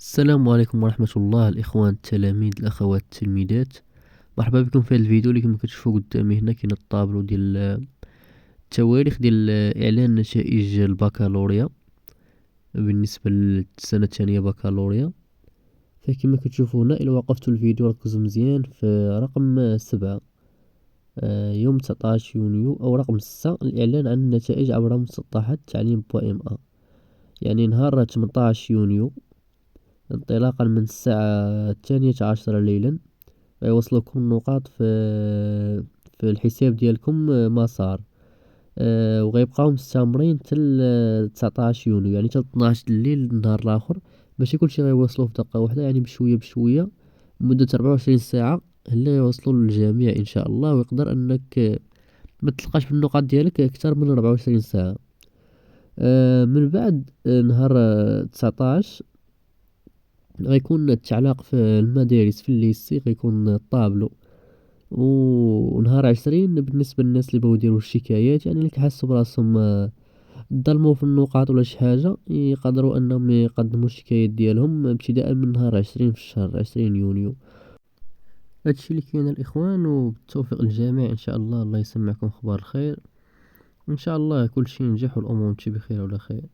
السلام عليكم ورحمة الله الإخوان التلاميذ الأخوات التلميذات. مرحبا بكم في هذا الفيديو اللي كما كتشوفوا قدامي هنا كاين الطابلو ديال التواريخ ديال إعلان نتائج البكالوريا بالنسبة للسنة الثانية بكالوريا. فكما كتشوفوا هنا إلا وقفتوا الفيديو ركزوا مزيان في رقم 7، يوم 19 يونيو، أو رقم 6، الإعلان عن النتائج عبر مسطحات تعليم بوائم أ، يعني نهار 18 يونيو انطلاقا من الساعة 12 ليلا غيوصلوكم النقاط في الحساب ديالكم مسار، وغيبقاو مستمرين حتى 19 يونيو، يعني حتى 12 الليل النهار الاخر. ماشي كلشي غيوصلوه في دقة واحدة، يعني بشوية بشوية مدة 24 ساعة اللي غيوصلوا للجميع ان شاء الله، ويقدر انك ما تلقاش بالنقاط ديالك اكثر من 24 ساعة. من بعد نهار 19 غيكون التعلاق في المدارس في الليسي، غيكون الطابلو. ونهار 20 بالنسبة للناس اللي بغاو يديرو الشكايات، يعني اللي كيحسوا براسهم ظلموا في النقاط ولا شي حاجة، يقدروا انهم يقدموا الشكايات ديالهم ابتداء من نهار 20 في الشهر 20 يونيو. هادشي اللي كاين الاخوان، وبالتوفيق للجميع ان شاء الله. الله يسمعكم اخبار الخير ان شاء الله، كل شيء ينجح والامور تمشي بخير وعلى خير.